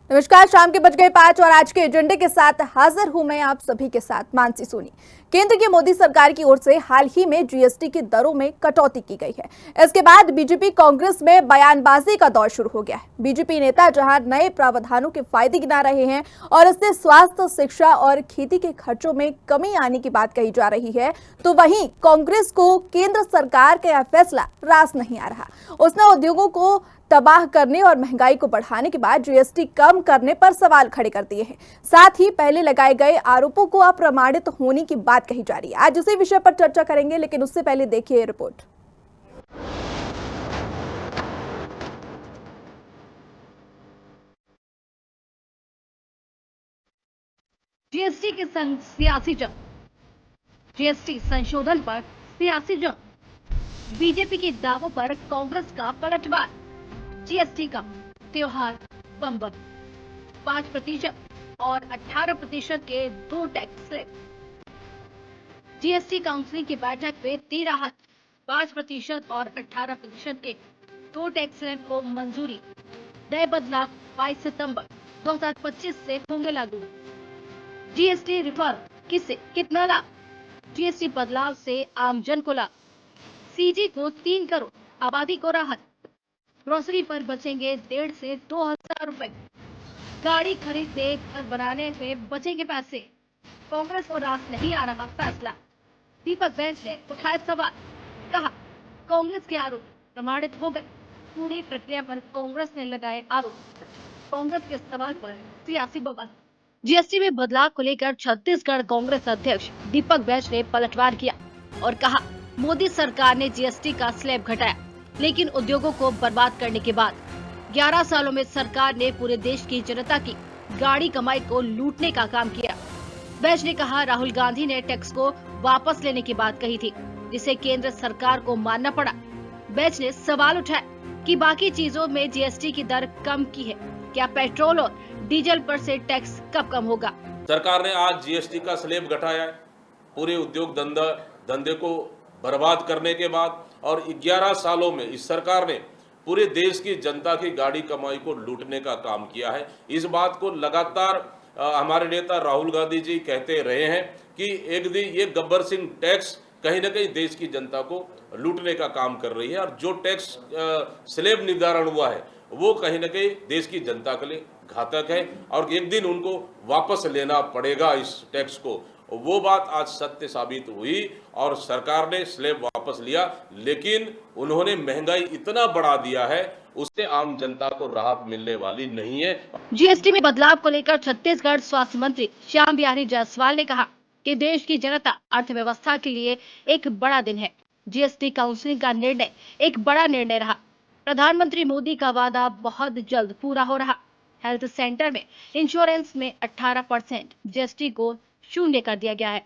नमस्कार, शाम के बज गए 5 और आज के एजेंडे के साथ हाजिर हूं मैं आप सभी के साथ मानसी सोनी। केंद्र की मोदी सरकार की ओर से हाल ही में जीएसटी की दरों में कटौती की गई है। इसके बाद बीजेपी कांग्रेस में बयानबाजी का दौर शुरू हो गया है। बीजेपी नेता जहां नए प्रावधानों के फायदे गिना रहे हैं और इससे स्वास्थ्य, शिक्षा और खेती के खर्चों में कमी आने की बात कही जा रही है, तो वहीं कांग्रेस को केंद्र सरकार का यह फैसला रास नहीं आ रहा। उसने उद्योगों को तबाह करने और महंगाई को बढ़ाने के बाद जीएसटी कम करने पर सवाल खड़े कर दिए हैं। साथ ही पहले लगाए गए आरोपों को अप्रमाणित होने की बात कही जा रही है। आज इसी विषय पर चर्चा करेंगे, लेकिन उससे पहले देखिए रिपोर्ट। जीएसटी के संग सियासी जंग। जीएसटी संशोधन पर सियासी जंग। बीजेपी के दावों पर कांग्रेस का पलटवार। जीएसटी का त्योहार बम 5% और 18% के 2 टैक्स स्लैब। जीएसटी काउंसिल की बैठक में 5% और 18% के 2 टैक्स स्लैब को मंजूरी। नए बदलाव 22 सितंबर 2025 से होंगे लागू। जीएसटी रिफॉर्म किससे कितना लाभ? जीएसटी बदलाव से आम जन को लाभ। सीजी को 3 करोड़ आबादी को राहत। ग्रोसरी पर बचेंगे 1,500 से 2,000 रुपए। गाड़ी खरीदने, घर बनाने में बचेंगे पैसे। कांग्रेस को रास नहीं आ रहा फैसला। दीपक बेंच ने उठाया सवाल, कहा कांग्रेस के आरोप प्रमाणित हो गए। पूरी प्रक्रिया पर कांग्रेस ने लगाए आरोप। कांग्रेस के सवाल पर सियासी बवाल। जीएसटी में बदलाव को लेकर छत्तीसगढ़ कांग्रेस अध्यक्ष दीपक बेंच ने पलटवार किया और कहा मोदी सरकार ने जीएसटी का स्लैब घटाया, लेकिन उद्योगों को बर्बाद करने के बाद 11 सालों में सरकार ने पूरे देश की जनता की गाड़ी कमाई को लूटने का काम किया। बेंच ने कहा राहुल गांधी ने टैक्स को वापस लेने की बात कही थी, जिसे केंद्र सरकार को मानना पड़ा। बेंच ने सवाल उठाया कि बाकी चीजों में जीएसटी की दर कम की है, क्या पेट्रोल और डीजल पर से टैक्स कब कम होगा? सरकार ने आज जीएसटी का स्लैब घटाया है, पूरे उद्योग धंधे को बर्बाद करने के बाद, और 11 सालों में इस सरकार ने पूरे देश की जनता की गाड़ी कमाई को लूटने का काम किया है। इस बात को लगातार हमारे नेता राहुल गांधी जी कहते रहे हैं कि एक दिन ये गब्बर सिंह टैक्स कहीं ना कहीं देश की जनता को लूटने का काम कर रही है, और जो टैक्स स्लैब निर्धारण हुआ है वो कहीं ना कहीं देश की जनता के लिए घातक है, और एक दिन उनको वापस लेना पड़ेगा इस टैक्स को। वो बात आज सत्य साबित हुई और सरकार ने स्लैब वापस लिया, लेकिन उन्होंने महंगाई इतना बढ़ा दिया है उससे आम जनता को राहत मिलने वाली नहीं है। जीएसटी में बदलाव को लेकर छत्तीसगढ़ स्वास्थ्य मंत्री श्याम बिहारी जायसवाल ने कहा कि देश की जनता अर्थव्यवस्था के लिए एक बड़ा दिन है। जीएसटी काउंसिल का निर्णय एक बड़ा निर्णय रहा। प्रधानमंत्री मोदी का वादा बहुत जल्द पूरा हो रहा। हेल्थ सेंटर में इंश्योरेंस में 18% जीएसटी को शून्य कर दिया गया है।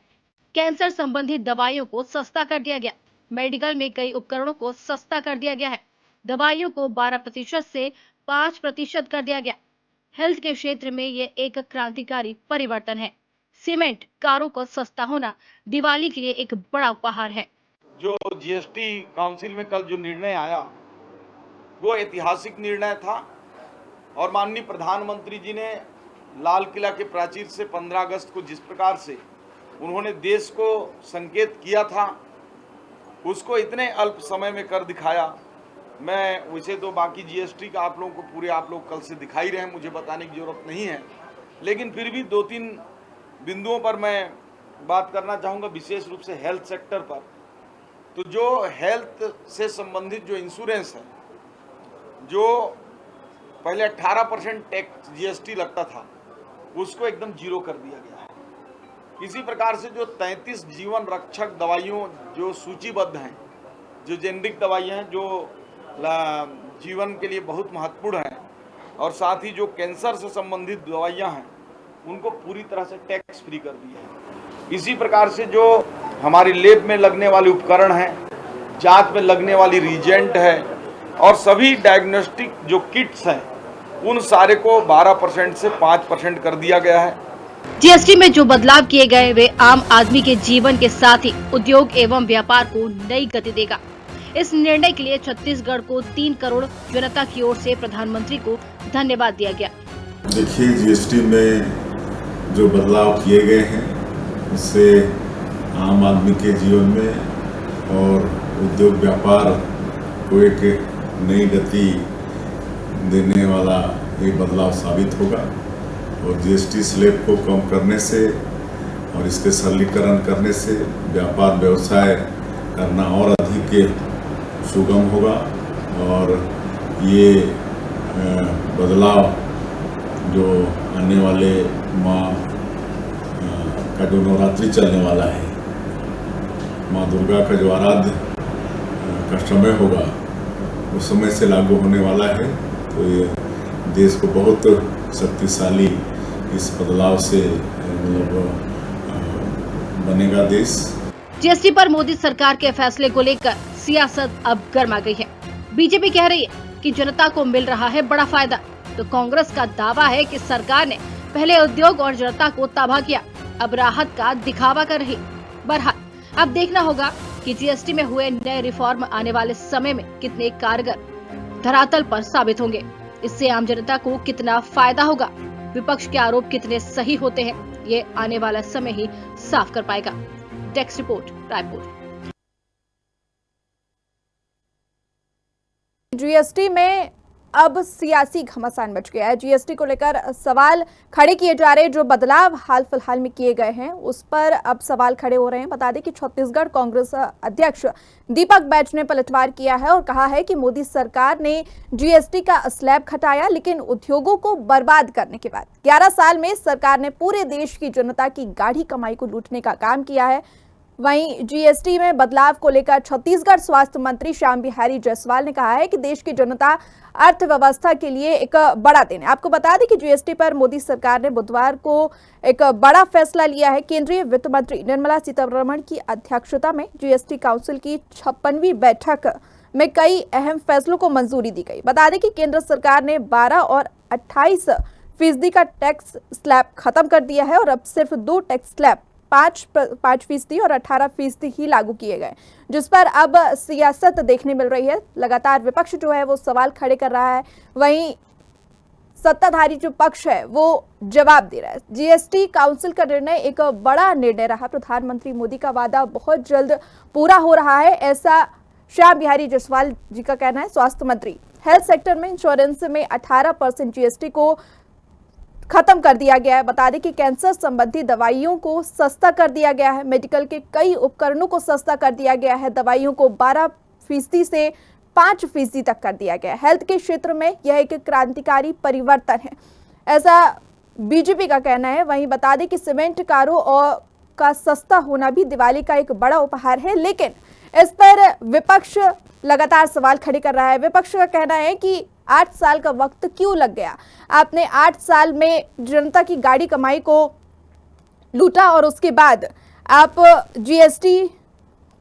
कैंसर संबंधी दवाइयों को सस्ता कर दिया गया। मेडिकल में कई उपकरणों को सस्ता कर दिया गया है। दवाइयों को 12% से 5% कर दिया गया। हेल्थ के क्षेत्र में ये एक क्रांतिकारी परिवर्तन है। सीमेंट कारों को सस्ता होना दिवाली के लिए एक बड़ा उपहार है। जो जीएसटी काउंसिल में कल जो निर्णय आया वो ऐतिहासिक निर्णय था, और माननीय प्रधानमंत्री जी ने लाल किला के प्राचीर से 15 अगस्त को जिस प्रकार से उन्होंने देश को संकेत किया था, उसको इतने अल्प समय में कर दिखाया। मैं वैसे तो बाकी जीएसटी का आप लोगों को आप लोग कल से दिखाई रहे हैं, मुझे बताने की जरूरत नहीं है, लेकिन फिर भी 2-3 बिंदुओं पर मैं बात करना चाहूँगा, विशेष रूप से हेल्थ सेक्टर पर। तो जो हेल्थ से संबंधित जो इंश्योरेंस है, जो पहले 18% टैक्स जीएसटी लगता था, उसको एकदम जीरो कर दिया गया है। इसी प्रकार से जो 33 जीवन रक्षक दवाइयों जो सूचीबद्ध हैं, जो जेनरिक दवाइयाँ हैं, जो जीवन के लिए बहुत महत्वपूर्ण हैं, और साथ ही जो कैंसर से संबंधित दवाइयाँ हैं, उनको पूरी तरह से टैक्स फ्री कर दिया है। इसी प्रकार से जो हमारी लैब में लगने वाले उपकरण हैं, जांच में लगने वाली रिजेंट है, और सभी डायग्नोस्टिक जो किट्स हैं, उन सारे को 12% से 5% कर दिया गया है। जीएसटी में जो बदलाव किए गए वे आम आदमी के जीवन के साथ ही उद्योग एवं व्यापार को नई गति देगा। इस निर्णय के लिए छत्तीसगढ़ को 3 करोड़ जनता की ओर से प्रधानमंत्री को धन्यवाद दिया गया। देखिए, जीएसटी में जो बदलाव किए गए हैं उससे आम आदमी के जीवन में और उद्योग व्यापार को एक नई गति देने वाला ये बदलाव साबित होगा। और जीएसटी स्लैब को कम करने से और इसके सरलीकरण करने से व्यापार व्यवसाय करना और अधिक सुगम होगा। और ये बदलाव जो आने वाले माँ का जो नवरात्रि चलने वाला है, माँ दुर्गा का जो आराध्य का समय होगा उस समय से लागू होने वाला है। तो ये देश को बहुत शक्तिशाली इस बदलाव से मतलब बनेगा देश। जीएसटी पर मोदी सरकार के फैसले को लेकर सियासत अब गर्मा गई है। बीजेपी कह रही है कि जनता को मिल रहा है बड़ा फायदा, तो कांग्रेस का दावा है कि सरकार ने पहले उद्योग और जनता को तबाह किया, अब राहत का दिखावा कर रही। बहरहाल अब देखना होगा कि जीएसटी में हुए नए रिफॉर्म आने वाले समय में कितने कारगर धरातल पर साबित होंगे। इससे आम जनता को कितना फायदा होगा, विपक्ष के आरोप कितने सही होते हैं, ये आने वाला समय ही साफ कर पाएगा। Desk report, Raipur. जीएसटी में अब सियासी घमासान मच गया है। जीएसटी को लेकर सवाल खड़े किए जा रहे हैं। जो बदलाव हाल फिलहाल में किए गए हैं उस पर अब सवाल खड़े हो रहे हैं। बता दें कि छत्तीसगढ़ कांग्रेस अध्यक्ष दीपक बैज ने पलटवार किया है और कहा है कि मोदी सरकार ने जीएसटी का स्लैब घटाया, लेकिन उद्योगों को बर्बाद करने के बाद 11 साल में सरकार ने पूरे देश की जनता की गाढ़ी कमाई को लूटने का काम किया है। वहीं जीएसटी में बदलाव को लेकर छत्तीसगढ़ स्वास्थ्य मंत्री श्याम बिहारी जायसवाल ने कहा है कि देश की जनता अर्थव्यवस्था के लिए एक बड़ा दिन है। आपको बता दें कि जीएसटी पर मोदी सरकार ने बुधवार को एक बड़ा फैसला लिया है। केंद्रीय वित्त मंत्री निर्मला सीतारमण की अध्यक्षता में जीएसटी काउंसिल की 56वीं बैठक में कई अहम फैसलों को मंजूरी दी गई। बता दें कि केंद्र सरकार ने 12 और 28% का टैक्स स्लैब खत्म कर दिया है और अब सिर्फ 2 टैक्स स्लैब 5% और 18% ही लागू किए गए, जिस पर अब सियासत देखने मिल रही है। लगातार विपक्ष जो है वो सवाल खड़े कर रहा है, वहीं सत्ताधारी जो पक्ष है वो जवाब दे रहा है। जीएसटी काउंसिल का निर्णय एक बड़ा निर्णय रहा। प्रधानमंत्री मोदी का वादा बहुत जल्द पूरा हो रहा है, ऐसा श्याम बिहारी जायसवाल जी का कहना है। स्वास्थ्य मंत्री हेल्थ सेक्टर में इंश्योरेंस में 18% जीएसटी को खत्म कर दिया गया है। बता दें कि कैंसर संबंधी दवाइयों को सस्ता कर दिया गया है। मेडिकल के कई उपकरणों को सस्ता कर दिया गया है। दवाइयों को 12% से 5% तक कर दिया गया है। हेल्थ के क्षेत्र में यह एक क्रांतिकारी परिवर्तन है, ऐसा बीजेपी का कहना है। वहीं बता दें कि सीमेंट कारों और का सस्ता होना भी दिवाली का एक बड़ा उपहार है, लेकिन इस पर विपक्ष लगातार सवाल खड़े कर रहा है। विपक्ष का कहना है कि 8 साल का वक्त क्यों लग गया? आपने 8 साल में जनता की गाढ़ी कमाई को लूटा और उसके बाद आप जीएसटी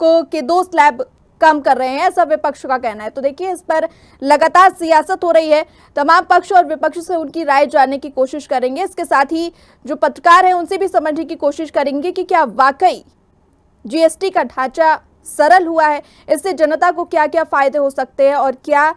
को के 2 स्लैब कम कर रहे हैं, ऐसा विपक्ष का कहना है। तो देखिए, इस पर लगातार सियासत हो रही है। तमाम पक्ष और विपक्ष से उनकी राय जानने की कोशिश करेंगे। इसके साथ ही जो पत्रकार हैं उनसे भी समझने की कोशिश करेंगे कि क्या वाकई जीएसटी का ढांचा सरल हुआ है, इससे जनता को क्या क्या फायदे हो सकते हैं और क्या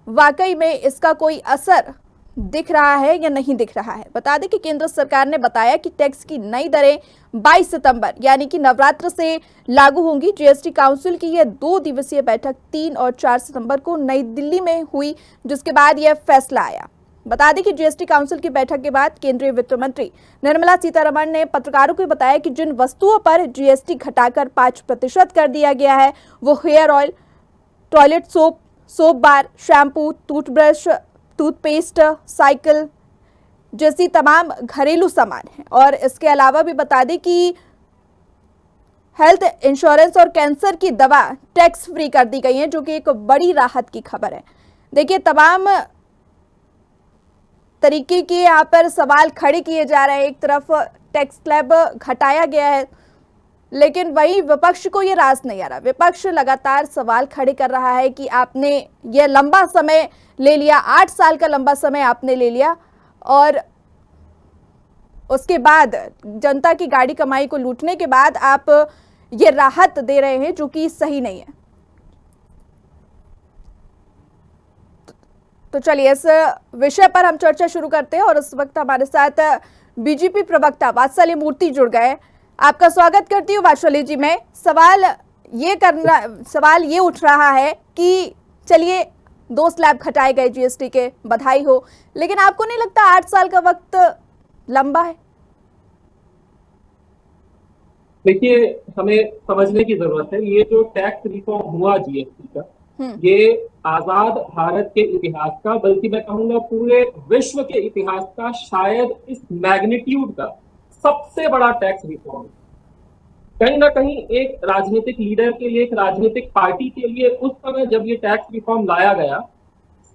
वाकई में इसका कोई असर दिख रहा है या नहीं दिख रहा है। बता दें कि केंद्र सरकार ने बताया कि टैक्स की नई दरें 22 सितंबर यानी कि नवरात्र से लागू होंगी। जीएसटी काउंसिल की यह 2 दिवसीय बैठक 3 और 4 सितंबर को नई दिल्ली में हुई, जिसके बाद यह फैसला आया। बता दें कि जीएसटी काउंसिल की बैठक के बाद केंद्रीय वित्त मंत्री निर्मला सीतारमण ने पत्रकारों को बताया कि जिन वस्तुओं पर जीएसटी घटाकर 5% कर दिया गया है वो hair oil, toilet soap, soap bar, shampoo, toothbrush, toothpaste, cycle जैसी तमाम घरेलू सामान हैं। और इसके अलावा भी बता दें कि हेल्थ इंश्योरेंस और कैंसर की दवा टैक्स फ्री कर दी गई है, जो कि एक बड़ी राहत की खबर है। देखिए, तमाम तरीके के यहाँ पर सवाल खड़े किए जा रहे हैं। एक तरफ टैक्स स्लैब घटाया गया है, लेकिन वही विपक्ष को ये रास नहीं आ रहा। विपक्ष लगातार सवाल खड़े कर रहा है कि आपने ये लंबा समय ले लिया, 8 साल का लंबा समय आपने ले लिया और उसके बाद जनता की गाड़ी कमाई को लूटने के बाद आप ये राहत दे रहे हैं, जो कि सही नहीं है। तो चलिए इस विषय पर हम चर्चा शुरू करते हैं और इस वक्त हमारे साथ बीजेपी प्रवक्ता वात्सल्य मूर्ति जुड़ गए। आपका स्वागत करती हूँ वात्सल्य जी। मैं सवाल ये उठ रहा है कि चलिए 2 स्लैब घटाए गए जीएसटी के, बधाई हो, लेकिन आपको नहीं लगता 8 साल का वक्त लंबा है? देखिए, हमें समझने की जरूरत है, ये जो टैक्स रिफॉर्म हुआ जीएसटी का, ये आजाद भारत के इतिहास का, बल्कि मैं कहूंगा पूरे विश्व के इतिहास का शायद इस मैग्नीट्यूड का सबसे बड़ा टैक्स रिफॉर्म। कहीं ना कहीं एक राजनीतिक लीडर के लिए, एक राजनीतिक पार्टी के लिए उस समय जब ये टैक्स रिफॉर्म लाया गया,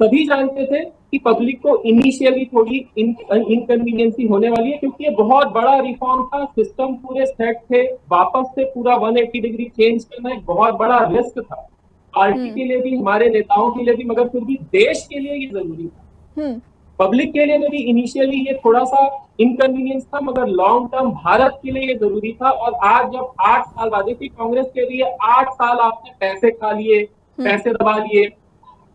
सभी जानते थे कि पब्लिक को इनिशियली थोड़ी इनकन्वीनियंसी होने वाली है, क्योंकि ये बहुत बड़ा रिफॉर्म था, सिस्टम पूरे सेट थे, वापस से पूरा 180 डिग्री चेंज करना एक बहुत बड़ा रिस्क था, पार्टी के लिए भी, हमारे नेताओं के लिए भी, मगर फिर भी देश के लिए ये जरूरी था। पब्लिक के लिए भी इनिशियली ये थोड़ा सा इनकन्वीनियंस था, मगर लॉन्ग टर्म भारत के लिए ये जरूरी था। और आज जब 8 साल बाद, देखिए कांग्रेस के लिए 8 साल आपने पैसे खा लिए, पैसे दबा लिए,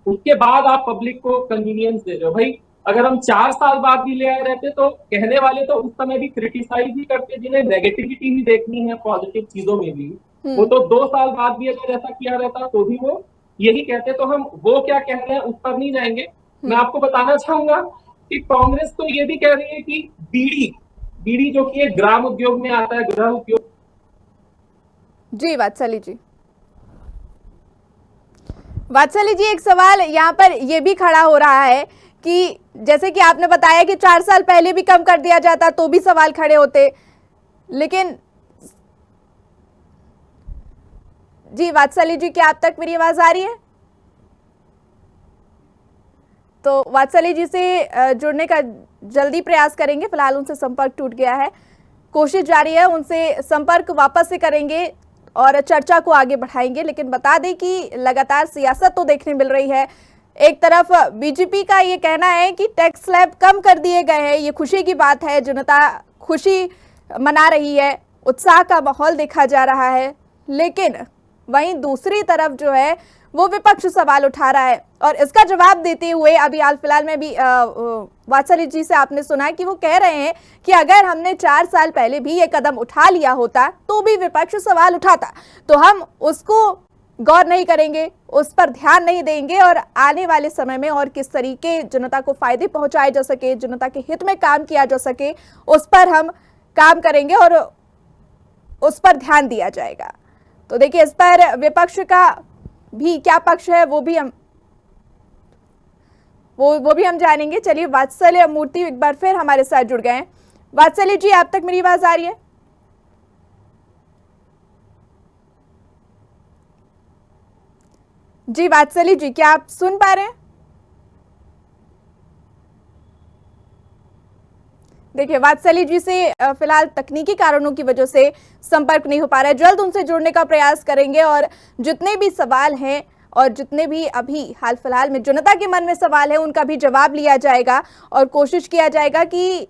उसके बाद आप पब्लिक को कन्वीनियंस दे रहे हो। भाई अगर हम 4 साल बाद भी ले आए रहते तो कहने वाले तो उस समय भी क्रिटिसाइज ही करते, जिन्हें नेगेटिविटी भी देखनी है पॉजिटिव चीजों में भी, वो तो 2 साल बाद भी अगर ऐसा किया रहता तो भी वो यही कहते। तो हम वो क्या कह रहे हैं उस पर नहीं जाएंगे। मैं आपको बताना चाहूंगा कि कांग्रेस तो ये भी कह रही है कि बीड़ी जो कि एक ग्राम उद्योग में आता है, गृह उद्योग। जी वात्सल्य जी, वात्सल्य जी, एक सवाल यहाँ पर यह भी खड़ा हो रहा है कि जैसे कि आपने बताया कि 4 साल पहले भी कम कर दिया जाता तो भी सवाल खड़े होते, लेकिन जी वात्सल्य जी, क्या आप तक मेरी आवाज आ रही है? तो वात्सल्य जी से जुड़ने का जल्दी प्रयास करेंगे, फिलहाल उनसे संपर्क टूट गया है, कोशिश जारी है, उनसे संपर्क वापस से करेंगे और चर्चा को आगे बढ़ाएंगे। लेकिन बता दें कि लगातार सियासत तो देखने मिल रही है। एक तरफ बीजेपी का ये कहना है कि टैक्स स्लैब कम कर दिए गए हैं, ये खुशी की बात है, जनता खुशी मना रही है, उत्साह का माहौल देखा जा रहा है, लेकिन वहीं दूसरी तरफ जो है वो विपक्ष सवाल उठा रहा है। और इसका जवाब देते हुए अभी हाल फिलहाल में भी वात्सल्य जी से आपने सुना कि वो कह रहे हैं कि अगर हमने 4 साल पहले भी ये कदम उठा लिया होता तो भी विपक्ष सवाल उठाता, तो हम उसको गौर नहीं करेंगे, उस पर ध्यान नहीं देंगे और आने वाले समय में और किस तरीके जनता को फायदे पहुंचाए जा सके, जनता के हित में काम किया जा सके, उस पर हम काम करेंगे और उस पर ध्यान दिया जाएगा। तो देखिए, इस पर विपक्ष का भी क्या पक्ष है वो भी हम जानेंगे। चलिए, वात्सल्य मूर्ति एक बार फिर हमारे साथ जुड़ गए हैं। वात्सल्य जी, आप तक मेरी आवाज आ रही है? जी वात्सल्य जी, क्या आप सुन पा रहे हैं? देखिए, वात्सल्य जी से फिलहाल तकनीकी कारणों की वजह से संपर्क नहीं हो पा रहा है, जल्द उनसे जुड़ने का प्रयास करेंगे और जितने भी सवाल हैं और जितने भी अभी हाल फिलहाल में जनता के मन में सवाल है उनका भी जवाब लिया जाएगा और कोशिश किया जाएगा कि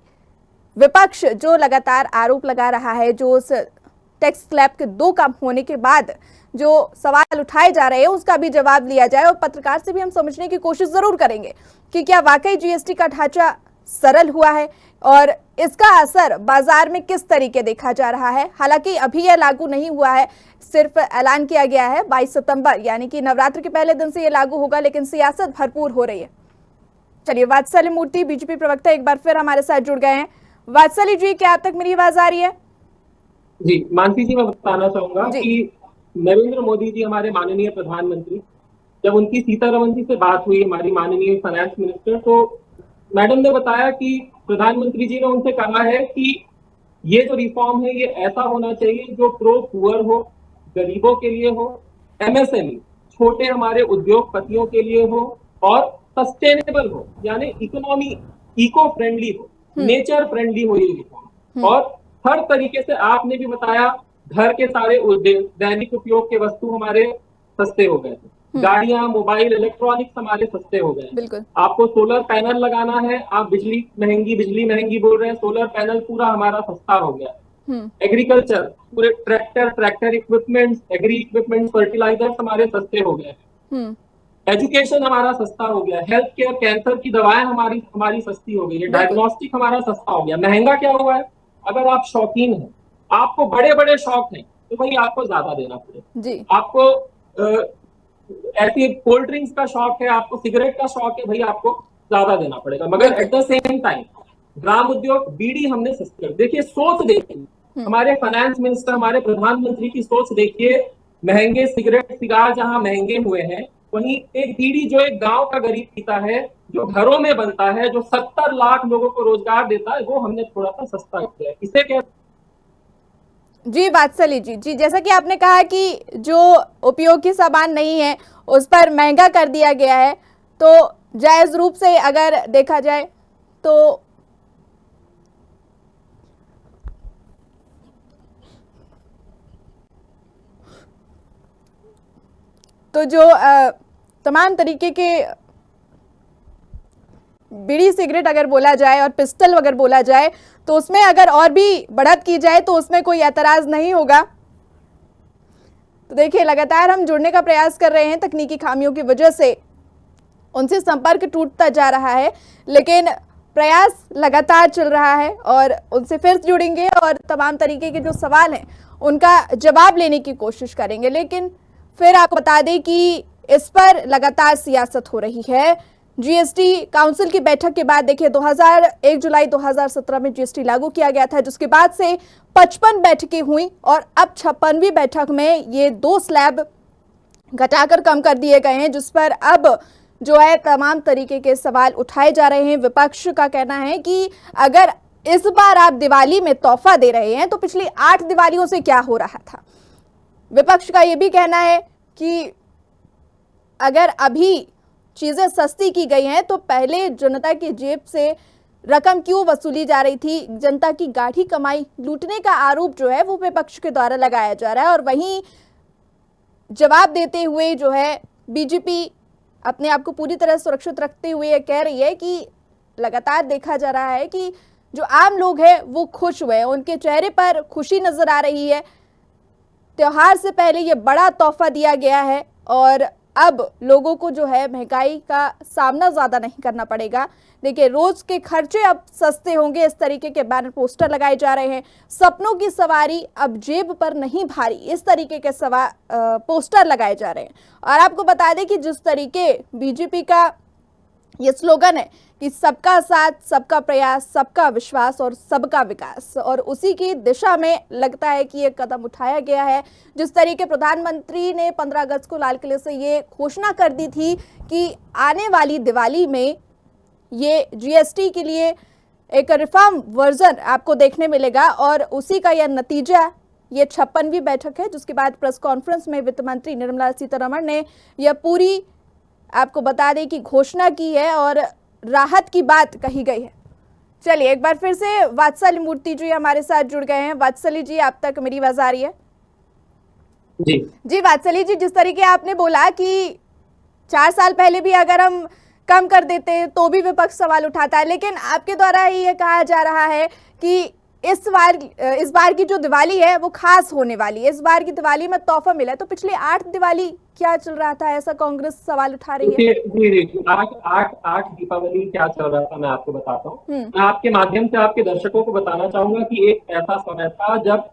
विपक्ष जो लगातार आरोप लगा रहा है, जो उस टैक्स स्लैब के 2 कम होने के बाद जो सवाल उठाए जा रहे हैं उसका भी जवाब लिया जाए। और पत्रकार से भी हम समझने की कोशिश जरूर करेंगे कि क्या वाकई जीएसटी का ढांचा सरल हुआ है और इसका असर बाजार में किस तरीके देखा जा रहा है। हालांकि अभी यह लागू नहीं हुआ है, सिर्फ ऐलान किया गया है 22 सितंबर यानी कि नवरात्र के पहले दिन से यह लागू होगा, लेकिन सियासत भरपूर हो रही है। चलिए, वात्सल्य मूर्ति बीजेपी प्रवक्ता एक बार फिर हमारे साथ जुड़ गए हैं। वात्सल्य जी, क्या आप तक मेरी आवाज आ रही है? जी मानसी जी, मैं बताना चाहूंगा कि नरेंद्र मोदी जी, हमारे माननीय प्रधानमंत्री, जब उनकी सीतारमन जी से बात हुई, हमारी माननीय फाइनेंस मिनिस्टर, तो मैडम ने बताया कि प्रधानमंत्री जी ने उनसे कहा है कि ये जो रिफॉर्म है ये ऐसा होना चाहिए जो प्रो पुअर हो, गरीबों के लिए हो, एमएसएमई छोटे हमारे उद्योगपतियों के लिए हो और सस्टेनेबल हो, यानी इकोनॉमी इको फ्रेंडली हो, नेचर फ्रेंडली हो ये रिफॉर्म। और हर तरीके से आपने भी बताया, घर के सारे दैनिक उपयोग के वस्तु हमारे सस्ते हो गए थे, गाड़ियां, मोबाइल, इलेक्ट्रॉनिक्स हमारे सस्ते हो गए। बिल्कुल। आपको सोलर पैनल लगाना है, आप बिजली महंगी बोल रहे हैं, सोलर पैनल पूरा हमारा सस्ता हो गया। एग्रीकल्चर, पूरे tractor equipments, agri equipments, fertilisers हमारे सस्ते हो गए। एजुकेशन हमारा सस्ता हो गया, हेल्थ केयर, कैंसर की दवाएं हमारी सस्ती हो गई है, डायग्नोस्टिक हमारा सस्ता हो गया। महंगा क्या हुआ है? अगर आप शौकीन हैं, आपको बड़े बड़े शौक हैं, तो भाई आपको ज्यादा देना पड़ेगा। जी। आपको ऐसी कोल्ड ड्रिंक्स का शौक है, आपको सिगरेट का शौक है, भाई आपको ज्यादा देना पड़ेगा। मगर एट द सेम टाइम ग्राम उद्योग, बीड़ी हमने सस्ती कर। देखिए सोच देखिए, हमारे फाइनेंस मिनिस्टर, हमारे प्रधानमंत्री की सोच देखिए। महंगे सिगरेट सिगार जहां महंगे हुए हैं, वहीं एक बीड़ी जो एक गांव का गरीब पीता है, जो घरों में बनता है, जो 70 लाख लोगों को रोजगार देता है, वो हमने थोड़ा सा सस्ता किया है। इसे क्या जी वात्सल्य जी, जैसा कि आपने कहा कि जो उपयोगी सामान नहीं है उस पर महंगा कर दिया गया है, तो जायज रूप से अगर देखा जाए तो जो तमाम तरीके के बीड़ी सिगरेट अगर बोला जाए और पिस्टल अगर बोला जाए, तो उसमें अगर और भी बढ़त की जाए तो उसमें कोई ऐतराज नहीं होगा। तो देखिए लगातार हम जुड़ने का प्रयास कर रहे हैं, तकनीकी खामियों की वजह से उनसे संपर्क टूटता जा रहा है, लेकिन प्रयास लगातार चल रहा है और उनसे फिर जुड़ेंगे और तमाम तरीके के जो सवाल हैं उनका जवाब लेने की कोशिश करेंगे। लेकिन फिर आपको बता दें कि इस पर लगातार सियासत हो रही है। जीएसटी काउंसिल की बैठक के बाद देखिए 1 जुलाई 2017 में जीएसटी लागू किया गया था, जिसके बाद से 55 बैठकें हुई और अब 56वीं बैठक में ये 2 स्लैब घटाकर कम कर दिए गए हैं, जिस पर अब जो है तमाम तरीके के सवाल उठाए जा रहे हैं। विपक्ष का कहना है कि अगर इस बार आप दिवाली में तोहफा दे रहे हैं तो पिछली 8 दिवालियों से क्या हो रहा था। विपक्ष का यह भी कहना है कि अगर अभी चीजें सस्ती की गई हैं तो पहले जनता की जेब से रकम क्यों वसूली जा रही थी। जनता की गाढ़ी कमाई लूटने का आरोप जो है वो विपक्ष के द्वारा लगाया जा रहा है। और वहीं जवाब देते हुए जो है बीजेपी अपने आप को पूरी तरह सुरक्षित रखते हुए ये कह रही है कि लगातार देखा जा रहा है कि जो आम लोग हैं वो खुश हुए हैं, उनके चेहरे पर खुशी नजर आ रही है। त्योहार से पहले ये बड़ा तोहफा दिया गया है और अब लोगों को जो है महंगाई का सामना ज़्यादा नहीं करना पड़ेगा। देखिए रोज के खर्चे अब सस्ते होंगे, इस तरीके के बैनर पोस्टर लगाए जा रहे हैं। सपनों की सवारी अब जेब पर नहीं भारी, इस तरीके के पोस्टर लगाए जा रहे हैं। और आपको बता दें कि जिस तरीके बीजेपी का ये स्लोगन है कि सबका साथ, सबका प्रयास, सबका विश्वास और सबका विकास, और उसी की दिशा में लगता है कि ये कदम उठाया गया है। जिस तरीके प्रधानमंत्री ने 15 अगस्त को लाल किले से ये घोषणा कर दी थी कि आने वाली दिवाली में ये जीएसटी के लिए एक रिफॉर्म वर्जन आपको देखने मिलेगा और उसी का यह नतीजा ये 56वीं बैठक है, जिसके बाद प्रेस कॉन्फ्रेंस में वित्त मंत्री निर्मला सीतारमण ने यह पूरी आपको बता दें कि घोषणा की है और राहत की बात कही गई है। चलिए एक बार फिर से वात्सल्य मूर्ति जी हमारे साथ जुड़ गए हैं। वात्सल्य जी, आप तक मेरी आवाज आ रही है? जी वात्सल्य जी, जिस तरीके आपने बोला कि 4 साल पहले भी अगर हम कम कर देते तो भी विपक्ष सवाल उठाता है, लेकिन आपके द्वारा ये कहा जा रहा है कि इस बार की जो दिवाली है वो खास होने वाली है। इस बार की दिवाली में तोहफा मिला है, तो पिछले 8 दिवाली क्या चल रहा था, ऐसा कांग्रेस सवाल उठा रही है। जी, 8 दीपावली क्या चल रहा था मैं आपको बताता हूँ। मैं आपके माध्यम से आपके दर्शकों को बताना चाहूंगा कि एक ऐसा समय था जब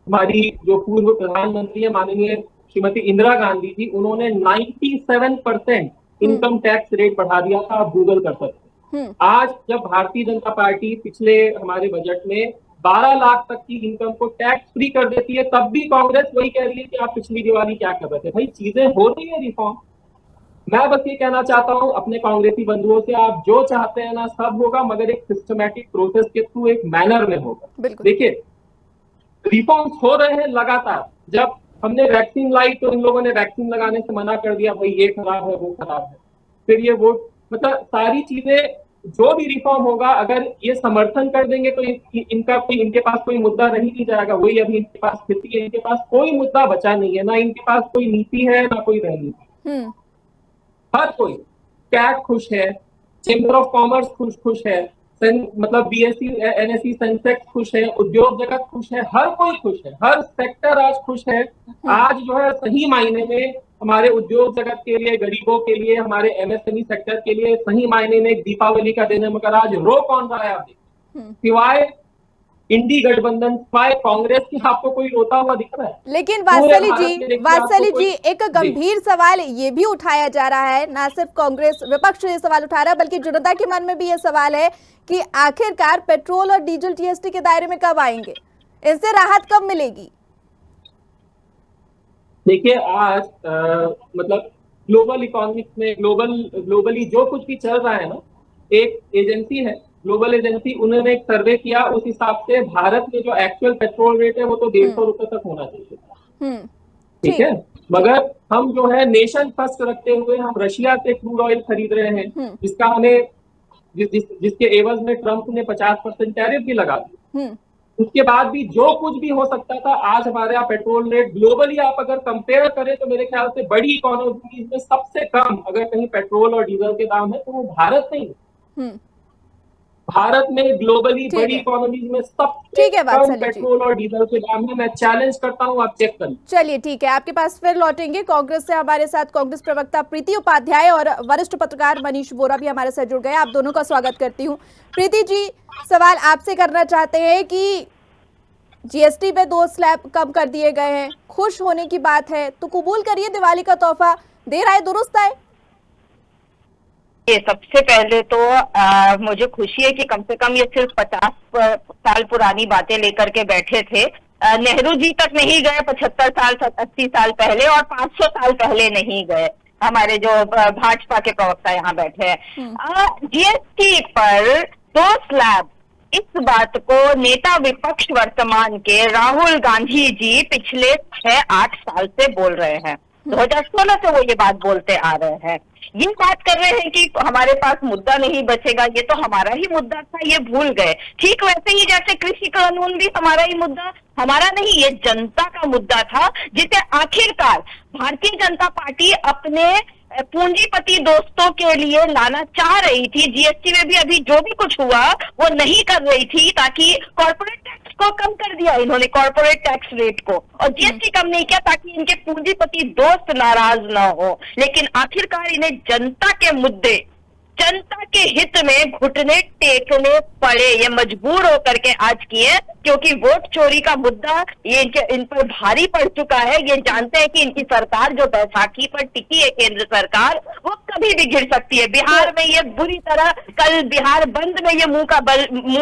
हमारी जो पूर्व प्रधानमंत्री है माननीय श्रीमती इंदिरा गांधी जी, उन्होंने 97% इनकम टैक्स रेट बढ़ा दिया था। आप गूगल कर सकते हैं। आज जब भारतीय जनता पार्टी पिछले हमारे बजट में 12 लाख तक की इनकम को टैक्स फ्री कर देती है, तब भी कांग्रेस वही कह रही है कि आप पिछली दिवाली क्या कर रहे थे। भाई चीजें हो रही है रिफॉर्म। मैं बस ये कहना चाहता हूं अपने कांग्रेसी बंधुओं से, आप जो चाहते हैं ना सब होगा, मगर एक सिस्टमैटिक प्रोसेस के थ्रू, एक मैनर में होगा। देखिए रिफॉर्म्स हो रहे हैं लगातार। जब हमने वैक्सीन लाई तो इन लोगों ने वैक्सीन लगाने से मना कर दिया, भाई ये खराब है वो खराब है। फिर ये वोट, मतलब सारी चीजें, जो भी रिफॉर्म होगा अगर ये समर्थन कर देंगे तो इनके पास कोई मुद्दा रह नहीं जाएगा। वही अभी इनके पास स्थिति है, इनके पास कोई मुद्दा बचा नहीं है, ना इनके पास कोई नीति है ना कोई रणनीति। हर कोई कैट खुश है, चेंबर ऑफ कॉमर्स खुश है, मतलब बीएससी एनएससी सेंसेक्स खुश है, उद्योग जगत खुश है, हर कोई खुश है, हर सेक्टर आज खुश है। आज जो है सही मायने में हमारे उद्योग जगत के लिए, गरीबों के लिए, हमारे एमएसएमई सेक्टर के लिए सही मायने में एक दीपावली का दिन है। मगर आज रो कौन रहा है? आप देखिए, सिवाय इंडी गठबंधन, सिवाय कांग्रेस की आपको कोई रोता हुआ दिख रहा है? लेकिन पूरे वात्सली भारत जी, में देखिए वात्सली आपको जी, कोई- एक गंभीर सवाल ये भी उठाया जा रहा है, ना सिर्फ कांग्रेस विपक्ष ये सवाल उठा रहा है बल्कि जनता के मन में भी ये सवाल है कि आखिरकार पेट्रोल और डीजल जीएसटी के दायरे में कब आएंगे, इससे राहत कब मिलेगी? देखिए आज मतलब ग्लोबल इकोनॉमिक्स में ग्लोबली जो कुछ भी चल रहा है ना, एक एजेंसी है ग्लोबल एजेंसी, उन्होंने एक सर्वे किया, उस हिसाब से भारत में जो एक्चुअल पेट्रोल रेट है वो तो 150 रुपए तक होना चाहिए। ठीक है, मगर हम जो है नेशन फर्स्ट रखते हुए हम रशिया से क्रूड ऑयल खरीद रहे हैं, जिसका हमें जिसके एवज में ट्रंप ने 50% टैरिफ भी लगा दी। उसके बाद भी जो कुछ भी हो सकता था, आज हमारे यहाँ पेट्रोल रेट ग्लोबली आप अगर कंपेयर करें तो मेरे ख्याल से बड़ी इकोनॉमी में सबसे कम अगर कहीं पेट्रोल और डीजल के दाम है तो वो भारत नहीं है। भारत में ग्लोबली बड़ी इकोनॉमीज में सबसे कम पेट्रोल और डीजल के दाम है। मैं चैलेंज करता हूं, आप चेक करें। चलिए ठीक है, आपके पास फिर लौटेंगे। कांग्रेस से हमारे साथ कांग्रेस प्रवक्ता प्रीति उपाध्याय और वरिष्ठ पत्रकार मनीष बोरा भी हमारे साथ जुड़ गए। आप दोनों का स्वागत करती हूँ। प्रीति जी, सवाल आपसे करना चाहते हैं कि जीएसटी पे 2 स्लैब कम कर दिए गए हैं, खुश होने की बात है, तो कबूल करिए दिवाली का तोहफा, देर आए दुरुस्त आए। ये सबसे पहले तो मुझे खुशी है कि कम से कम ये सिर्फ 50 साल पुरानी बातें लेकर के बैठे थे। नेहरू जी तक नहीं गए 75 साल 80 साल पहले, और 500 साल पहले नहीं गए हमारे जो भाजपा के प्रवक्ता यहाँ बैठे हैं। जीएसटी पर 2 स्लैब, इस बात को नेता विपक्ष वर्तमान के राहुल गांधी जी पिछले 6-8 साल से बोल रहे हैं। 2016 से वो ये बात बोलते आ रहे हैं। ये बात कर रहे हैं कि हमारे पास मुद्दा नहीं बचेगा, ये तो हमारा ही मुद्दा था, ये भूल गए। ठीक वैसे ही जैसे कृषि कानून भी हमारा ही मुद्दा, हमारा नहीं, ये जनता का मुद्दा था, जिसे आखिरकार भारतीय जनता पार्टी अपने पूंजीपति दोस्तों के लिए लाना चाह रही थी। जीएसटी में भी अभी जो भी कुछ हुआ वो नहीं कर रही थी, ताकि कॉर्पोरेट टैक्स को कम कर दिया इन्होंने, कॉर्पोरेट टैक्स रेट को, और जीएसटी कम नहीं किया ताकि इनके पूंजीपति दोस्त नाराज ना हो। लेकिन आखिरकार इन्हें जनता के मुद्दे, जनता के हित में घुटने टेकने पड़े, ये मजबूर होकर के आज किए, क्योंकि वोट चोरी का मुद्दा ये इन पर भारी पड़ चुका है। ये जानते हैं कि इनकी सरकार जो बैसाखी पर टिकी है, केंद्र सरकार, वो कभी भी गिर सकती है। बिहार में ये बुरी तरह, कल बिहार बंद में ये मुंह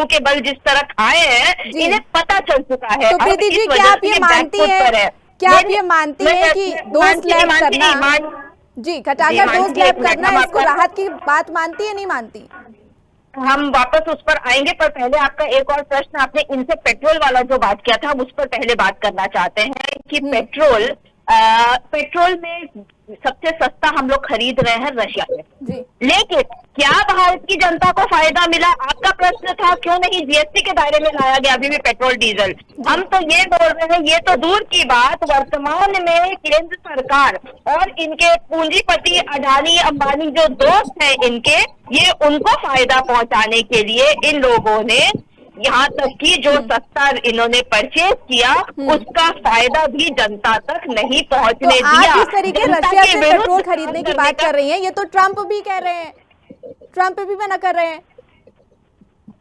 के बल जिस तरह खाए हैं, इन्हें पता चल चुका है। तो प्रीति जी, क्या आप ये मानती हैं कि 2 स्लैब करना, जी घटाकर 2 स्लैब करना, इसको राहत की बात मानती है, नहीं मानती? हम वापस उस पर आएंगे, पर पहले आपका एक और प्रश्न, आपने इनसे पेट्रोल वाला जो बात किया था, हम उस पर पहले बात करना चाहते हैं कि पेट्रोल में सबसे सस्ता हम लोग खरीद रहे हैं रशिया से, लेकिन क्या भारत की जनता को फायदा मिला? आपका प्रश्न था क्यों नहीं जीएसटी के दायरे में लाया गया अभी भी पेट्रोल डीजल। हम तो ये बोल रहे हैं, ये तो दूर की बात, वर्तमान में केंद्र सरकार और इनके पूंजीपति अडानी अंबानी जो दोस्त हैं इनके, ये उनको फायदा पहुंचाने के लिए इन लोगों ने यहाँ तक कि जो सस्ता इन्होंने परचेज किया उसका फायदा भी जनता तक नहीं पहुंचने दिया। आप इस तरीके रशिया से पेट्रोल खरीदने की बात कर रही हैं, ये तो ट्रंप भी कह रहे हैं, ट्रंप भी मना कर रहे हैं।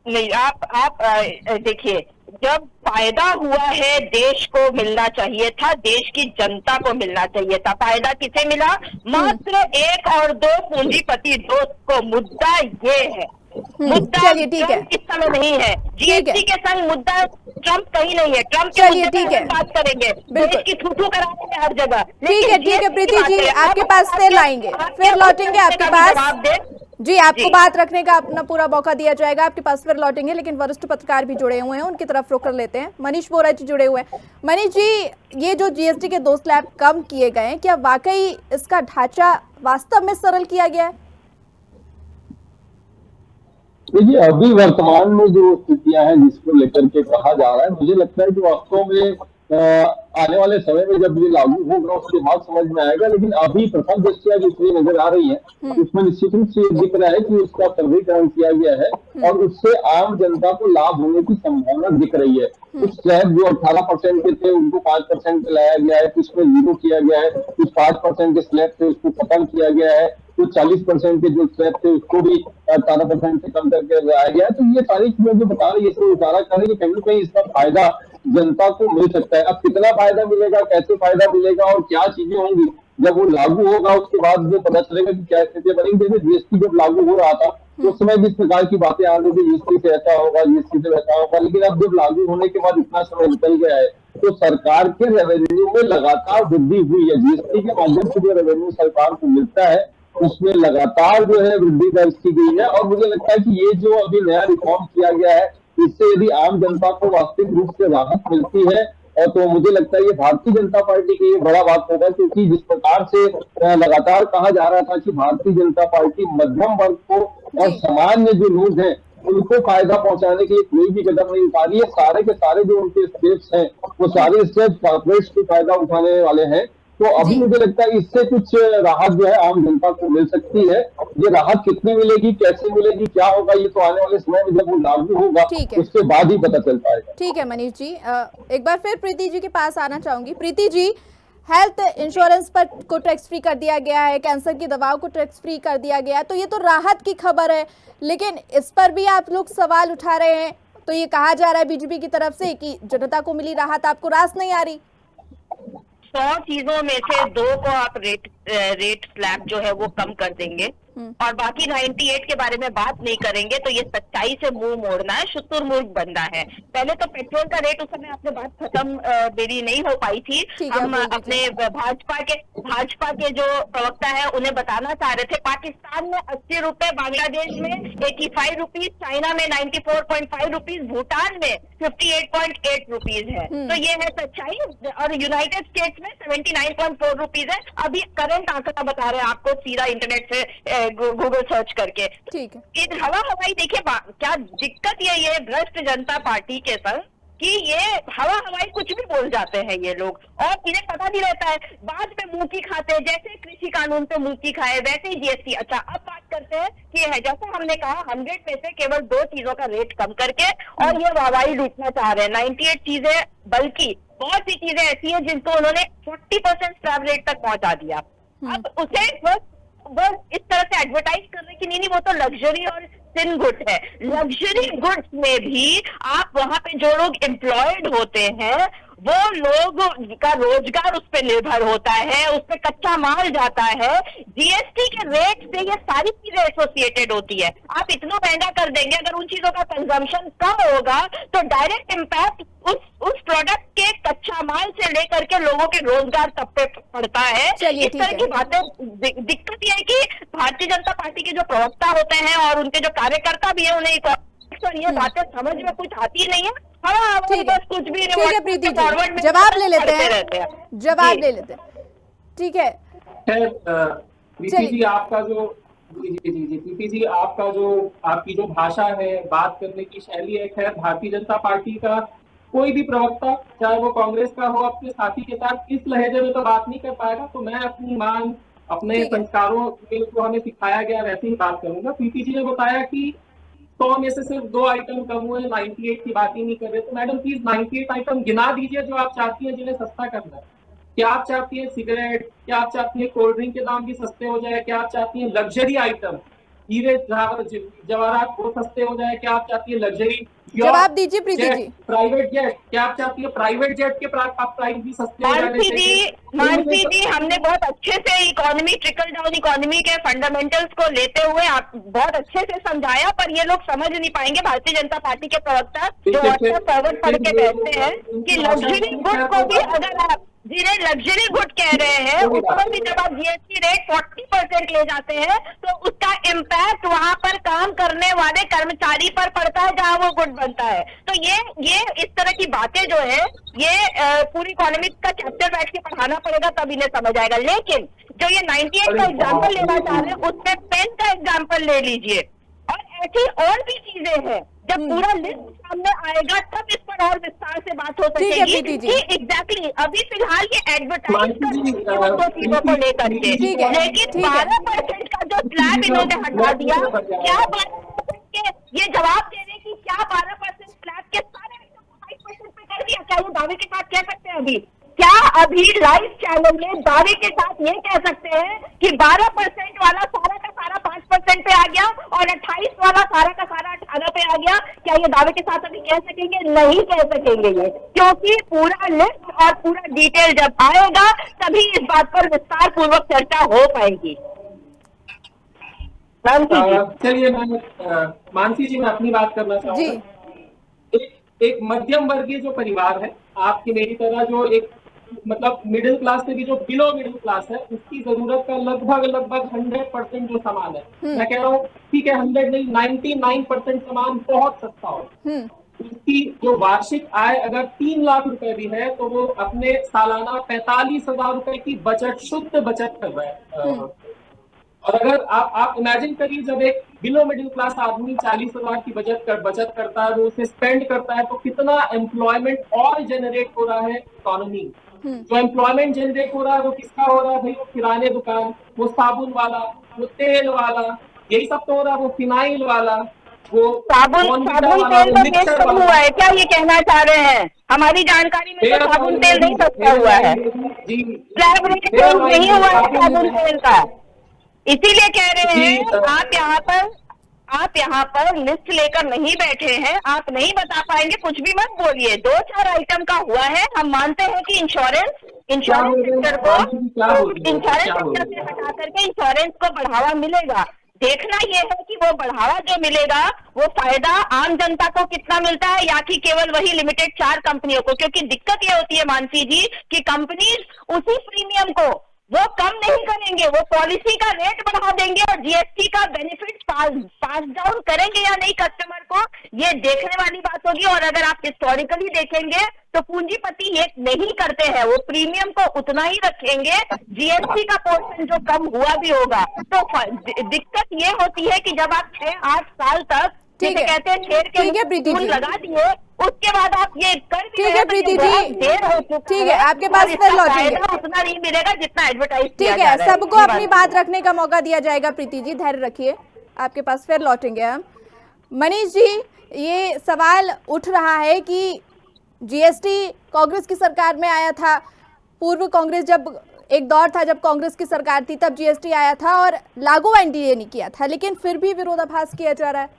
नहीं, आप देखिए, जब फायदा हुआ है देश को मिलना चाहिए था, देश की जनता को मिलना चाहिए था। फायदा किसे मिला? मात्र 1 और 2 पूंजीपति दोस्त को। मुद्दा ये है, मुद्दा ट्रंप इस समय नहीं है, जीएसटी के संग मुद्दा ट्रंप कहीं नहीं है। ट्रंप के मुद्दे पर बात करेंगे, देश की थू-थू कराने में हर जगह। ठीक है प्रीति जी, आपके पास फिर लाएंगे, फिर लौटेंगे आपके पास। जी, आपको बात रखने का अपना पूरा मौका दिया जाएगा, आपके पास फिर लौटेंगे। लेकिन वरिष्ठ पत्रकार भी जुड़े हुए हैं, उनकी तरफ रुख कर लेते हैं। मनीष बोरा जी जुड़े हुए हैं। मनीष जी, ये जो जीएसटी के 2 स्लैब कम किए गए हैं, क्या वाकई इसका ढांचा वास्तव में सरल किया गया है? देखिए, अभी वर्तमान में जो स्थितियां हैं जिसको लेकर के कहा जा रहा है, मुझे लगता है कि वास्तव में आने वाले समय में जब ये लागू होगा उसके बाद समझ में आएगा, लेकिन अभी प्रथम दृष्टया जो चीज नजर आ रही है उसमें निश्चित रूप से दिख रहा है कि उसका सरलीकरण किया गया है और उससे आम जनता को लाभ होने की संभावना दिख रही है। कुछ स्लैब जो 18% के थे उनको 5% पे लाया गया है, कुछ में 0 किया गया है, कुछ 5% के स्लैब थे उसको खत्म किया गया है, कुछ 40% के जो स्लैब थे उसको भी 18% से कम करके लाया गया है। तो ये सारी चीजें जो बता रही है इसमें इशारा कर रही है कि कहीं ना कहीं इसका फायदा जनता को मिल सकता है। अब कितना फायदा मिलेगा, कैसे फायदा मिलेगा और क्या चीजें होंगी जब वो लागू होगा उसके बाद जो पता चलेगा कि क्या स्थिति बनेगी। जैसे जीएसटी जब लागू हो रहा था तो उस समय जिस प्रकार की बातें आ रही थी जीएसटी से ऐसा होगा, जीएसटी से वैसा होगा, लेकिन अब जब लागू होने के बाद इतना समय निकल गया है तो सरकार के रेवेन्यू में लगातार वृद्धि हुई है। जीएसटी के माध्यम से जो रेवेन्यू सरकार को मिलता है उसमें लगातार जो है वृद्धि दर्ज की गई है और मुझे लगता है कि ये जो अभी नया रिफॉर्म किया गया है इससे यदि आम जनता को वास्तविक रूप से राहत मिलती है और तो मुझे लगता है ये भारतीय जनता पार्टी के लिए बड़ा बात होगा, क्योंकि जिस प्रकार से लगातार कहा जा रहा था कि भारतीय जनता पार्टी मध्यम वर्ग को और सामान्य जो लोग हैं उनको फायदा पहुंचाने के लिए कोई भी कदम नहीं उठा रही है। सारे के सारे जो उनके स्टेप्स हैं वो सारे स्टेप्स कॉर्पोरेट्स को फायदा उठाने वाले हैं। तो अभी मुझे लगता है इससे कुछ राहत जो है आम जनता को मिल सकती है। ये राहत कितनी मिलेगी, कैसे मिलेगी, क्या होगा, ये तो आने वाले समय में जब वो लागू होगा उसके बाद ही पता चल पाएगा। ठीक है मनीष जी, एक बार फिर प्रीति जी के पास आना चाहूंगी। प्रीति जी, हेल्थ इंश्योरेंस पर को टैक्स फ्री कर दिया गया है, कैंसर की दवाओं को टैक्स फ्री कर दिया गया है, तो ये तो राहत की खबर है, लेकिन इस पर भी आप लोग सवाल उठा रहे हैं। तो ये कहा जा रहा है बीजेपी की तरफ से कि जनता को मिली राहत आपको रास नहीं आ रही। 100 चीजों में से 2 को आप रेट स्लैब जो है वो कम कर देंगे और बाकी 98 के बारे में बात नहीं करेंगे तो ये सच्चाई से मुंह मोड़ना है, शुतुरमुर्ग बनना है। पहले तो पेट्रोल का रेट उस समय आपने बात खत्म मेरी नहीं हो पाई थी। हम अपने भाजपा के जो प्रवक्ता है उन्हें बताना चाह रहे थे पाकिस्तान में 80 रुपए, बांग्लादेश में 85 रुपीज, चाइना में 94.5 रुपीज, भूटान में 58.8 रुपीज है। तो ये है सच्चाई। और यूनाइटेड स्टेट्स में 79.4 रुपीज है। अभी करंट आंकड़ा बता रहे हैं आपको सीधा इंटरनेट से गूगल सर्च करके। ठीक है। हवाई देखिए क्या दिक्कत ये भ्रष्ट जनता पार्टी के संग कि ये हवाई कुछ भी बोल जाते हैं ये लोग और इन्हें पता नहीं रहता है। बाद में मुंह की खाते हैं, जैसे कृषि कानून पे मुंह की खाए वैसे ही जीएसटी। अच्छा, अब बात करते हैं कि है जैसा हमने कहा 100 में से केवल 2 चीजों का रेट कम करके और ये हवाई लूटना चाह रहे हैं। 98 चीजें, बल्कि बहुत सी चीजें ऐसी हैं जिनको उन्होंने 40% स्क्रैप रेट तक पहुंचा दिया। अब उसे बस इस तरह से एडवर्टाइज कर रहे कि नहीं वो तो लग्जरी और थिन गुड है। लग्जरी गुड्स में भी आप वहां पे जो लोग एम्प्लॉयड होते हैं वो लोग का रोजगार उस पर निर्भर होता है, उस पर कच्चा माल जाता है। जीएसटी के रेट से ये सारी चीजें एसोसिएटेड होती है। आप इतना महंगा कर देंगे, अगर उन चीजों का कंजम्पशन कम होगा तो डायरेक्ट इम्पैक्ट उस प्रोडक्ट के कच्चा माल से लेकर के लोगों के रोजगार तब पे पड़ता है। इस तरह की बातें दिक्कत यह है कि भारतीय जनता पार्टी के जो प्रवक्ता होते हैं और उनके जो कार्यकर्ता भी है उन्हें ये बातें समझ में कुछ आती नहीं है। बस कुछ भी ठीक है प्रीति जी, जवाब ले लेते हैं, जवाब ले लेते हैं। ठीक है प्रीति जी, आपका जो प्रीति जी आपकी जो भाषा है, बात करने की शैली है, खैर भारतीय जनता पार्टी का कोई भी प्रवक्ता चाहे वो कांग्रेस का हो अपने साथी के साथ इस लहजे में तो बात नहीं कर पाएगा। तो मैं अपनी मान अपने संस्कारों को हमें सिखाया गया वैसे ही बात करूंगा। प्रीति जी ने बताया कि 100 में से सिर्फ 2 आइटम कम हुए, 98 की बात ही नहीं कर रहे। तो मैडम प्लीज 98 आइटम गिना दीजिए जो आप चाहती हैं जिन्हें सस्ता करना है। क्या आप चाहती हैं सिगरेट, क्या आप चाहती हैं कोल्ड ड्रिंक के दाम भी सस्ते हो जाए, क्या आप चाहती हैं लग्जरी आइटम हीरे जवाहरात वो सस्ते हो जाए, क्या आप चाहती है लग्जरी जवाब दीजिए प्रीति जी। प्राइवेट जेट, क्या आप चाहती है प्राइवेट जेट के प्राइस भी सस्ते हो जाने चाहिए। मानसी जी, हमने बहुत अच्छे से इकोनॉमी, ट्रिकल डाउन इकोनॉमी के फंडामेंटल्स को लेते हुए आप बहुत अच्छे से समझाया, पर ये लोग समझ नहीं पाएंगे भारतीय जनता पार्टी के प्रवक्ता जो व्हाट्सएप फॉरवर्ड पढ़ के बैठते हैं कि लग्जरी गुड को भी अगर आप जिन्हें लग्जरी गुड कह रहे हैं उस पर भी जब आप जीएसटी रेट 40% ले जाते हैं तो उसका इम्पैक्ट वहां पर काम करने वाले कर्मचारी पर पड़ता है जहां वो गुड बनता है। तो ये इस तरह की बातें जो है ये पूरी इकोनॉमिक्स का चैप्टर बैठ के पढ़ाना पड़ेगा तब इन्हें समझ आएगा। लेकिन जो ये 98 का एग्जाम्पल लेना चाह रहे हैं उसमें पेन का एग्जाम्पल ले लीजिए और ऐसी और भी चीजें हैं, जब पूरा लिस्ट सामने आएगा तब इस पर और विस्तार से बात हो ठीक है सकेगी प्रीति जी। कि एग्जैक्टली अभी फिलहाल ये एडवर्टाइज मानसी जी, दो चीजों को लेकर के, ठीक है, लेकिन ठीक है। 12% का जो स्लैब इन्होंने हटा दिया, क्या 12% के ये जवाब दे रहे कि क्या 12% स्लैब के सारे 5% पे कर दिया? क्या ये दावे के साथ कह सकते हैं अभी? क्या अभी लाइव चैनल में दावे के साथ ये कह सकते हैं कि 12% वाला सारा का सारा 5% पे आ गया और 28 वाला सारा का सारा 18 पे आ गया? क्या ये दावे के साथ अभी कह सकेंगे? नहीं कह सकेंगे ये, क्योंकि पूरा लिस्ट और पूरा डिटेल जब आएगा तभी इस बात पर विस्तार पूर्वक चर्चा हो पाएगी। चलिए मानसी जी, मैं अपनी बात करना जी। चाहूंगा। एक मध्यम वर्गीय जो परिवार है, आपकी मेरी तरह, जो एक मतलब मिडिल क्लास से भी जो बिलो मिडिल क्लास है, उसकी जरूरत का लगभग 100% जो सामान है, मैं कह रहा हूँ ठीक है 100 नहीं 99% सामान बहुत सस्ता हो, उसकी जो वार्षिक आय अगर 3 लाख रुपए भी है तो वो अपने सालाना 45,000 रुपए की बचत, शुद्ध बचत कर रहा है। और अगर आप इमेजिन करिए, जब एक बिलो मिडिल क्लास आदमी 40,000 की बचत करता है, वो उसे स्पेंड करता है, तो कितना एम्प्लॉयमेंट और जनरेट हो रहा है इकोनॉमी। जो एम्प्लॉयमेंट जनरेट हो रहा है वो किसका हो रहा है भाई? वो किराने दुकान, वो साबुन वाला, वो तेल वाला, यही सब तो हो रहा है, वो फिनाइल वाला, वो साबुन तेल तो बेच कम हुआ है क्या, ये कहना चाह रहे हैं? हमारी जानकारी में तो साबुन तेल नहीं सस्ता हुआ है, स्लैब रेट चेंज नहीं हुआ है साबुन तेल का, इसीलिए कह रहे हैं। आप यहाँ पर लिस्ट लेकर नहीं बैठे हैं, आप नहीं बता पाएंगे, कुछ भी मत बोलिए। 2-4 आइटम का हुआ है, हम मानते हैं कि इंश्योरेंस सेक्टर से हटा करके इंश्योरेंस को बढ़ावा मिलेगा। देखना यह है कि वो बढ़ावा जो मिलेगा वो फायदा आम जनता को कितना मिलता है, या कि केवल वही लिमिटेड 4 कंपनियों को। क्योंकि दिक्कत ये होती है मानसी जी कि कंपनीज उसी प्रीमियम को वो कम नहीं करेंगे, वो पॉलिसी का रेट बढ़ा देंगे और जीएसटी का बेनिफिट पास डाउन करेंगे या नहीं कस्टमर को, ये देखने वाली बात होगी। और अगर आप हिस्टोरिकली देखेंगे तो पूंजीपति ये नहीं करते हैं, वो प्रीमियम को उतना ही रखेंगे, जीएसटी का पोर्शन जो कम हुआ भी होगा। तो दिक्कत ये होती है कि जब आप 6-8 साल तक जैसे कहते हैं शेर के फूल लगा दिए, उसके बाद आप ये कर भी ठीक है प्रीति जी, देर हो चुका ठीक है, आपके पास फिर लौटेंगे, उतना नहीं मिलेगा जितना एडवर्टाइज किया ठीक है। सबको अपनी बात रखने का मौका दिया जाएगा। प्रीति जी धैर्य रखिए, आपके पास फिर लौटेंगे हम। मनीष जी, ये सवाल उठ रहा है कि जीएसटी कांग्रेस की सरकार में आया था, पूर्व कांग्रेस जब एक दौर था जब कांग्रेस की सरकार थी तब जीएसटी आया था और लागू एनडीए ने किया था, लेकिन फिर भी विरोधाभास किया जा रहा है।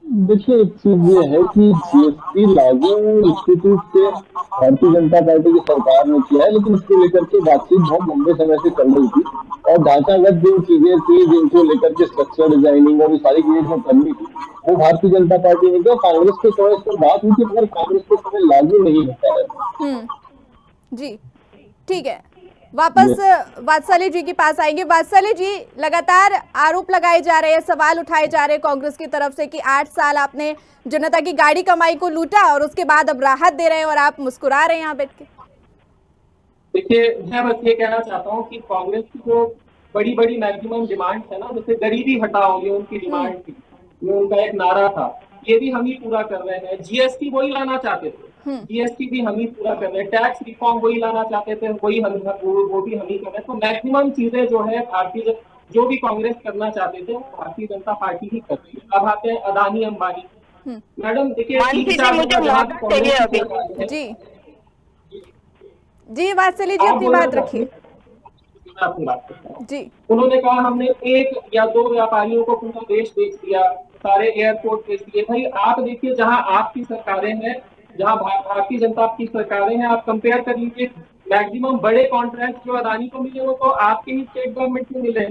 देखिए, एक चीज ये है कि जीएसटी लागू स्थिति से भारतीय जनता पार्टी की सरकार ने किया है, लेकिन इसको लेकर के बातचीत बहुत लंबे समय से चल रही थी और ढांचागत जो चीजें थी जिनको लेकर के स्ट्रक्चर डिजाइनिंग और ये सारी चीजें जो करनी थी वो भारतीय जनता पार्टी ने किया। कांग्रेस के समय पर बात हुई थी, मगर कांग्रेस के समय लागू नहीं होता है। जी ठीक है, वापस वात्सल्य जी के पास आएंगे। वात्सल्य जी, लगातार आरोप लगाए जा रहे हैं, सवाल उठाए जा रहे हैं कांग्रेस की तरफ से कि 8 साल आपने जनता की गाड़ी कमाई को लूटा और उसके बाद अब राहत दे रहे हैं और आप मुस्कुरा रहे हैं यहाँ बैठ के। देखिए, मैं बस ये कहना चाहता हूँ कि कांग्रेस की जो बड़ी बड़ी मैक्सिमम डिमांड है ना, जैसे गरीबी हटाओ, ये उनकी डिमांड थी, ये उनका एक नारा था, ये भी हम ही पूरा कर रहे हैं। जीएसटी वही लाना चाहते थे, जीएसटी भी हम ही पूरा कर रहे हैं। टैक्स रिफॉर्म वही लाना चाहते थे, वही वो भी हम ही कर रहे हैं। तो मैक्सिमम चीजें जो है भारतीय जो भी कांग्रेस करना चाहते थे वो भारतीय जनता पार्टी ही कर रही है। अब आते हैं अदानी अंबानी। मैडम देखिए, जी वात्सल्य जी अपनी बात रखिए। अपनी बात करता हूँ जी। उन्होंने कहा हमने 1 या 2 व्यापारियों को पूरा देश बेच दिया, सारे एयरपोर्ट बेच दिए। भाई आप देखिए, जहाँ आपकी सरकारें हैं, जहाँ भारतीय जनता की सरकारें हैं, आप कंपेयर कर लीजिए, मैक्सिमम बड़े कॉन्ट्रैक्ट जो अदानी को मिले वो तो आपके ही स्टेट गवर्नमेंट में मिले।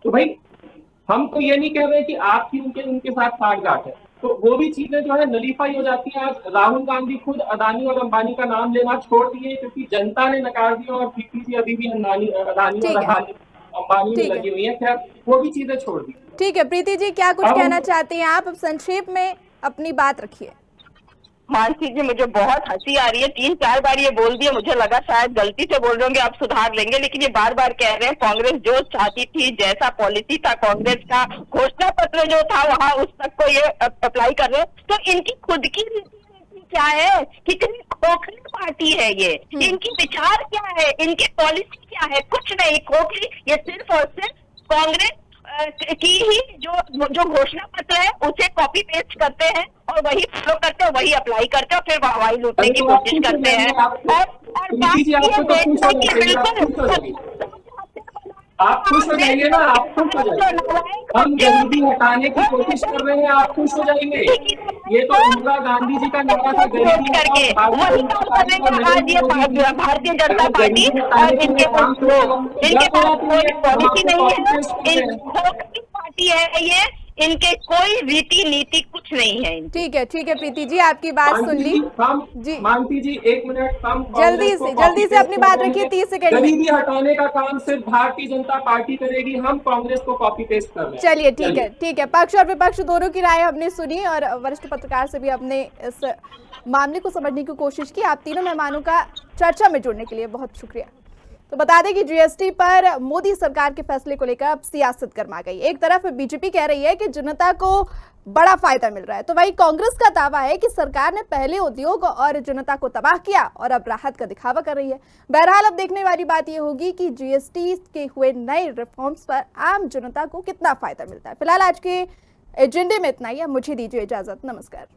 तो भाई हम तो ये नहीं कह रहे कि आपकी उनके साथ साठगांठ है, तो वो भी चीजें जो है नलीफाई हो जाती है। आज राहुल गांधी खुद अदानी और अंबानी का नाम लेना छोड़ दिए क्योंकि जनता ने नकार दिया और पीपीसी अभी भी अदानी और अंबानी में लगी हुई है। क्या वो भी चीजें छोड़ दी। ठीक है प्रीति जी, क्या कुछ कहना चाहती हैं आप? अब संक्षेप में अपनी बात रखिए। मानसी जी, मुझे बहुत हंसी आ रही है। 3-4 बार ये बोल दिया, मुझे लगा शायद गलती से बोल रहे होंगे, आप सुधार लेंगे, लेकिन ये बार बार कह रहे हैं कांग्रेस जो चाहती थी, जैसा पॉलिसी था कांग्रेस का, घोषणा पत्र जो था वहां उस तक को ये अप्लाई कर रहे हैं। तो इनकी खुद की नीति क्या है? कितनी खोखली पार्टी है ये, इनकी विचार क्या है, इनकी पॉलिसी क्या है? कुछ नहीं, खोखली। ये सिर्फ और सिर्फ कांग्रेस की ही जो घोषणा पत्र है उसे कॉपी पेस्ट करते हैं और वही फॉलो करते हैं, वही अप्लाई करते हैं और फिर वाहवाही लूटने की कोशिश करते हैं। और बात ये बेचने की बिल्कुल आप खुश हो जाइए ना, आप खुश हो जाइए। हम गरीबी हटाने की कोशिश कर रहे हैं, आप खुश हो जाएंगे। ये तो इंदिरा गांधी जी का नारा था, गरीबी करके वही काम करेंगे आज ये भारतीय जनता पार्टी। और इनके पास कोई पॉलिसी नहीं है, खोखली पार्टी है ये, इनके कोई रीति नीति कुछ नहीं है। ठीक है प्रीति जी, आपकी बात सुन ली जी। मानसी जी 1 मिनट, हम जल्दी से अपनी बात रखिए, 30 सेकंड में। गरीबी हटाने का काम सिर्फ भारतीय जनता पार्टी करेगी, हम कांग्रेस को कॉपी पेस्ट कर रहे हैं। चलिए ठीक है। पक्ष और विपक्ष दोनों की राय हमने सुनी और वरिष्ठ पत्रकार से भी अपने इस मामले को समझने की कोशिश की। आप तीनों मेहमानों का चर्चा में जुड़ने के लिए बहुत शुक्रिया। तो बता दें कि जीएसटी पर मोदी सरकार के फैसले को लेकर अब सियासत गर्मा गई। एक तरफ बीजेपी कह रही है कि जनता को बड़ा फायदा मिल रहा है, तो वहीं कांग्रेस का दावा है कि सरकार ने पहले उद्योग और जनता को तबाह किया और अब राहत का दिखावा कर रही है। बहरहाल अब देखने वाली बात यह होगी कि जीएसटी के हुए नए रिफॉर्म्स पर आम जनता को कितना फायदा मिलता है। फिलहाल आज के एजेंडे में इतना ही। अब मुझे दीजिए इजाजत, नमस्कार।